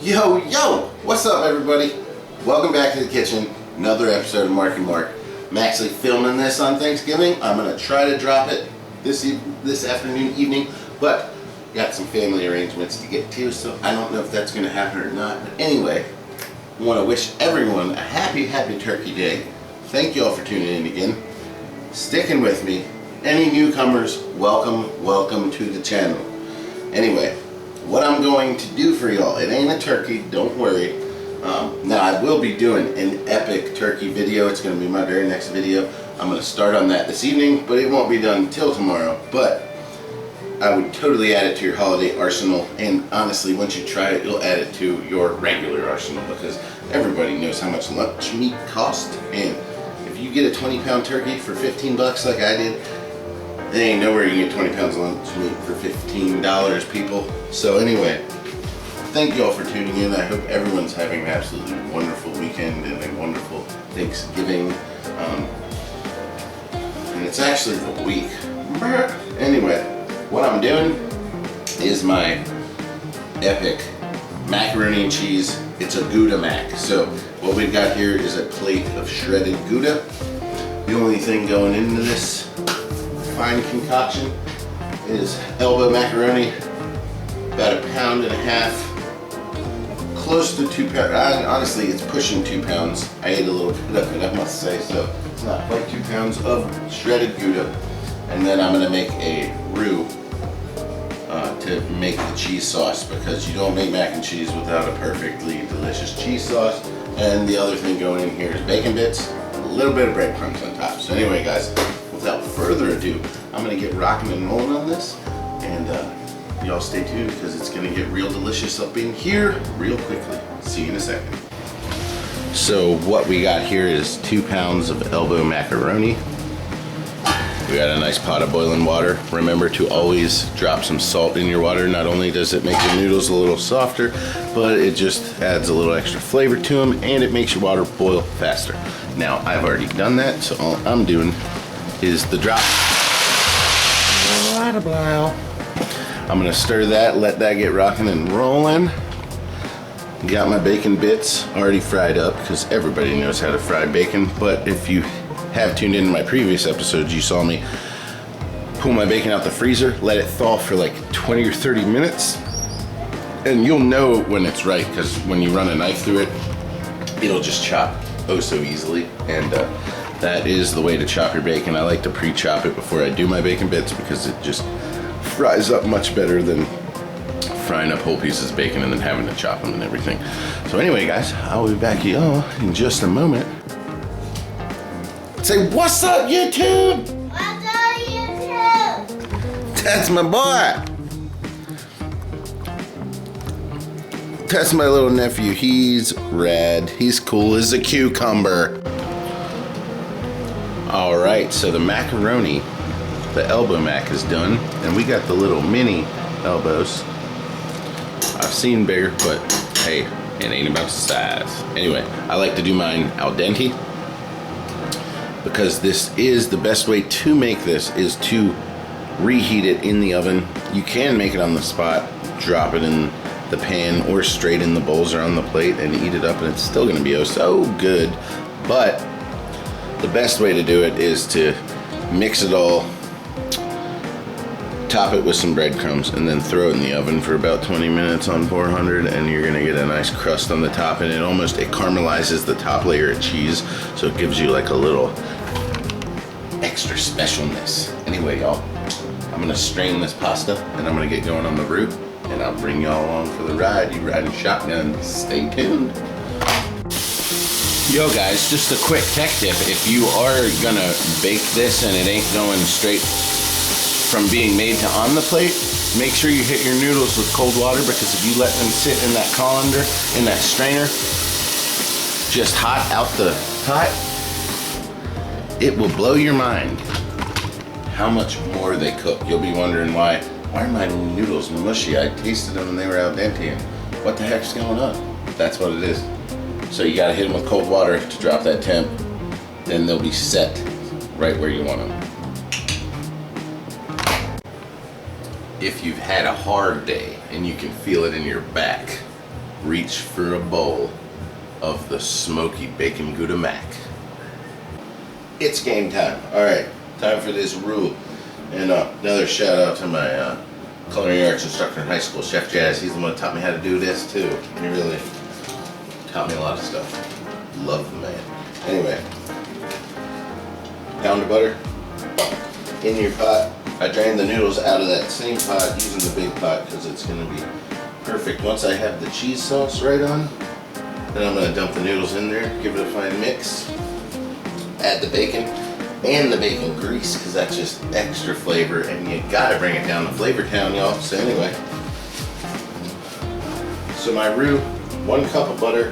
Yo, what's up everybody? Welcome back to the kitchen. Another episode of MarkieMaurk. I'm actually filming this on Thanksgiving. I'm gonna try to drop it this evening, but got some family arrangements to get to, so I don't know if that's gonna happen or not. But anyway, I wanna wish everyone a happy Turkey Day. Thank you all for tuning in again, sticking with me. Any newcomers, welcome to the channel. Anyway, what I'm going to do for y'all, it ain't a turkey, don't worry. Now I will be doing an epic turkey video. It's going to be my very next video. I'm going to start on that this evening, but it won't be done until tomorrow. But I would totally add it to your holiday arsenal, and honestly, once you try it, you'll add it to your regular arsenal, because everybody knows how much lunch meat costs. And if you get a 20-pound turkey for 15 bucks like I did, there ain't nowhere you can get 20 pounds of lunch meat for $15, people. So anyway, thank you all for tuning in. I hope everyone's having an absolutely wonderful weekend and a wonderful Thanksgiving. And it's actually the week. Anyway, what I'm doing is my epic macaroni and cheese. It's a Gouda mac. So what we've got here is a plate of shredded Gouda. The only thing going into this fine concoction is elbow macaroni, about 1.5 pounds, close to 2 pounds. Honestly, it's pushing 2 pounds. I ate a little bit of it, I must say, so it's not quite 2 pounds of shredded Gouda. And then I'm gonna make a roux to make the cheese sauce, because you don't make mac and cheese without a perfectly delicious cheese sauce. And the other thing going in here is bacon bits, a little bit of breadcrumbs on top. So anyway, guys, without further ado, I'm gonna get rocking and rolling on this, and y'all stay tuned, because it's gonna get real delicious up in here real quickly. See you in a second. So what we got here is 2 pounds of elbow macaroni. We got a nice pot of boiling water. Remember to always drop some salt in your water. Not only does it make the noodles a little softer, but it just adds a little extra flavor to them, and it makes your water boil faster. Now, I've already done that, so all I'm doing is the drop. I'm gonna stir that, let that get rocking and rolling. Got my bacon bits already fried up, because everybody knows how to fry bacon. But if you have tuned into my previous episodes, you saw me pull my bacon out the freezer, let it thaw for like 20 or 30 minutes. And you'll know when it's right, because when you run a knife through it, it'll just chop oh so easily. And that is the way to chop your bacon. I like to pre-chop it before I do my bacon bits, because it just fries up much better than frying up whole pieces of bacon and then having to chop them and everything. So anyway, guys, I'll be back y'all in just a moment. Say, what's up, YouTube? What's up, YouTube? That's my boy. That's my little nephew. He's rad. He's cool as a cucumber. All right, so the macaroni, the elbow mac is done, and we got the little mini elbows. I've seen bigger, but hey, it ain't about the size. Anyway, I like to do mine al dente, because this is the best way to make this, is to reheat it in the oven. You can make it on the spot, drop it in the pan or straight in the bowls or on the plate and eat it up, and it's still gonna be oh so good. But the best way to do it is to mix it all, top it with some breadcrumbs, and then throw it in the oven for about 20 minutes on 400, and you're gonna get a nice crust on the top, and it caramelizes the top layer of cheese, so it gives you like a little extra specialness. Anyway, y'all, I'm gonna strain this pasta, and I'm gonna get going on the roux, and I'll bring y'all along for the ride. You riding shotgun, stay tuned. Yo guys, just a quick tech tip. If you are gonna bake this and it ain't going straight from being made to on the plate, make sure you hit your noodles with cold water, because if you let them sit in that colander, in that strainer, just hot out the pot, it will blow your mind how much more they cook. You'll be wondering why are my noodles mushy? I tasted them and they were al dente, and what the heck's going on? That's what it is. So you gotta hit them with cold water to drop that temp, then they'll be set right where you want them. If you've had a hard day and you can feel it in your back, reach for a bowl of the smoky bacon Gouda mac. It's game time. Alright, time for this roux. And another shout out to my culinary arts instructor in high school, Chef Jazz. He's the one that taught me how to do this too. He really taught me a lot of stuff. Love the man. Anyway, pound of butter in your pot. I drained the noodles out of that same pot using the big pot because it's going to be perfect. Once I have the cheese sauce right on, then I'm going to dump the noodles in there, give it a fine mix, add the bacon and the bacon grease because that's just extra flavor, and you got to bring it down to Flavor Town, y'all. So anyway, so my roux, 1 cup of butter,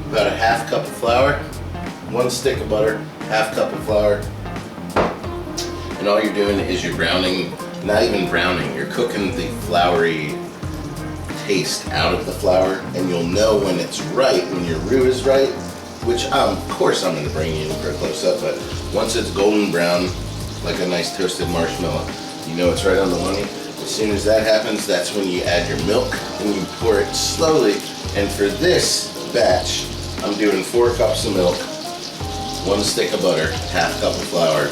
about a ½ cup of flour, 1 stick of butter, ½ cup of flour, and all you're doing is you're browning, not even browning, you're cooking the floury taste out of the flour, and you'll know when it's right, when your roux is right, which of course I'm going to bring you in for a close-up, but once it's golden brown, like a nice toasted marshmallow, you know it's right on the money. As soon as that happens, that's when you add your milk, and you pour it slowly, and for this batch, I'm doing 4 cups of milk, 1 stick of butter, ½ cup of flour,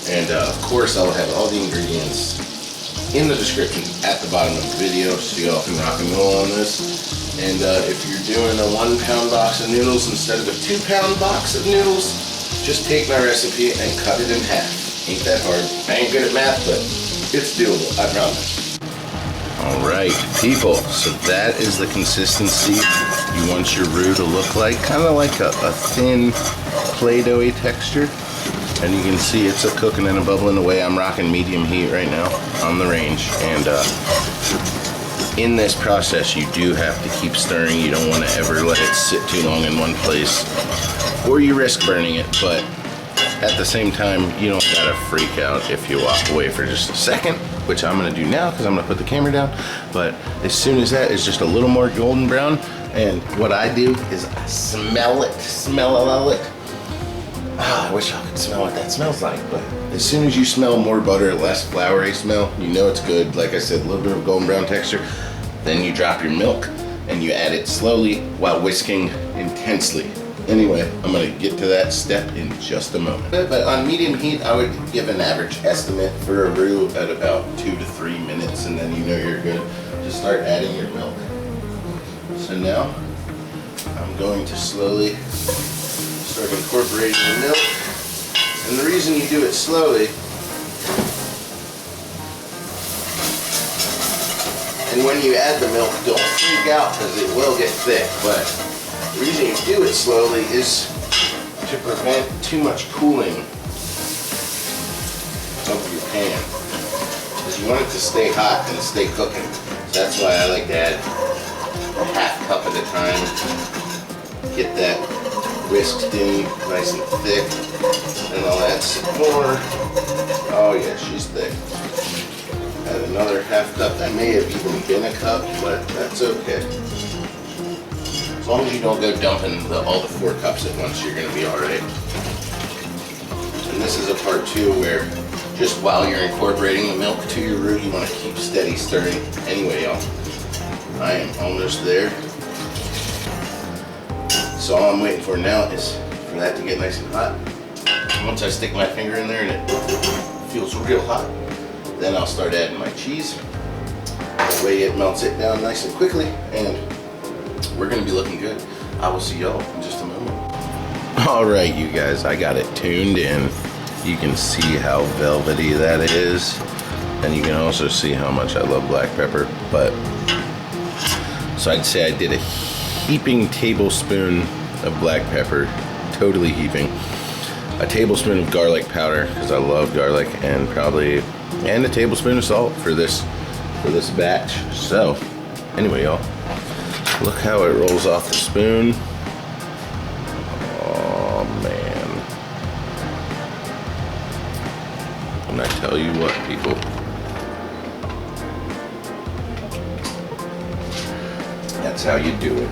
and of course I'll have all the ingredients in the description at the bottom of the video so y'all can rock and roll on this. And if you're doing a 1 pound box of noodles instead of a 2 pound box of noodles, just take my recipe and cut it in half. Ain't that hard. I ain't good at math, but it's doable, I promise. Alright, people, so that is the consistency you want your roux to look like. Kind of like a thin Play-Doh-y texture. And you can see it's cooking and bubbling away. I'm rocking medium heat right now on the range. And in this process, you do have to keep stirring. You don't want to ever let it sit too long in one place, or you risk burning it. But at the same time, you don't gotta freak out if you walk away for just a second, which I'm gonna do now because I'm gonna put the camera down. But as soon as that is just a little more golden brown, and what I do is I smell it. I wish I could smell what that smells like, but as soon as you smell more butter, less floury smell, you know it's good. Like I said, a little bit of golden brown texture. Then you drop your milk and you add it slowly while whisking intensely. Anyway, I'm gonna get to that step in just a moment. But on medium heat, I would give an average estimate for a roux at about 2 to 3 minutes, and then you know you're good. Just start adding your milk. So now, I'm going to slowly start incorporating the milk, and the reason you do it slowly, and when you add the milk, don't freak out because it will get thick, but the reason you do it slowly is to prevent too much cooling of your pan, because you want it to stay hot and stay cooking. So that's why I like to add a ½ cup at a time, get that whisked in nice and thick, and I'll add some more. Oh yeah, she's thick. Add another ½ cup. That may have even been a cup, but that's okay. As long as you don't go dumping all the 4 cups at once, you're gonna be all right. And this is a part too where just while you're incorporating the milk to your roux, you want to keep steady stirring. Anyway, y'all, I am almost there. So all I'm waiting for now is for that to get nice and hot. Once I stick my finger in there and it feels real hot, then I'll start adding my cheese. That way it melts it down nice and quickly, and we're gonna be looking good. I will see y'all in just a moment. All right, you guys, I got it tuned in. You can see how velvety that is, and you can also see how much I love black pepper. But so I'd say I did a heaping tablespoon of black pepper, totally heaping, a tablespoon of garlic powder because I love garlic, and a tablespoon of salt for this batch. So anyway, y'all, look how it rolls off the spoon. Oh man, and I tell you what, people, that's how you do it.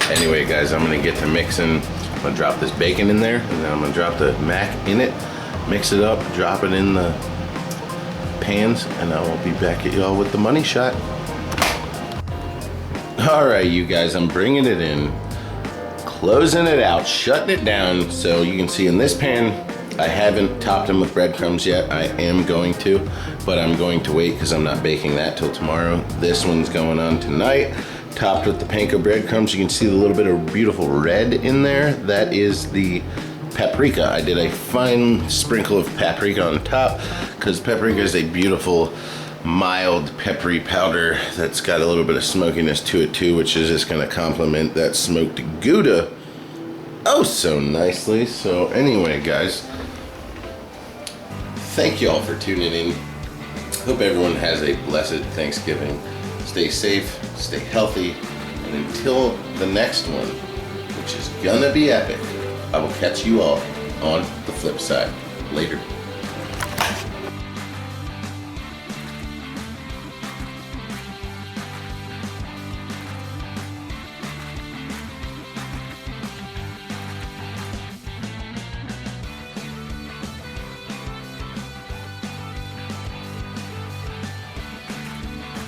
Anyway, guys, I'm gonna get to mixing. I'm gonna drop this bacon in there, and then I'm gonna drop the mac in it, mix it up, drop it in the pans, and I will be back at y'all with the money shot. All right, you guys, I'm bringing it in, closing it out, shutting it down. So you can see in this pan, I haven't topped them with breadcrumbs yet. I am going to, but I'm going to wait because I'm not baking that till tomorrow. This one's going on tonight, topped with the panko breadcrumbs. You can see the little bit of beautiful red in there. That is the paprika. I did a fine sprinkle of paprika on top because paprika is a beautiful, mild, peppery powder that's got a little bit of smokiness to it too, which is just going to complement that smoked Gouda oh so nicely. So anyway, guys, thank you all for tuning in. Hope everyone has a blessed Thanksgiving. Stay safe, stay healthy, and until the next one, which is gonna be epic, I will catch you all on the flip side. Later.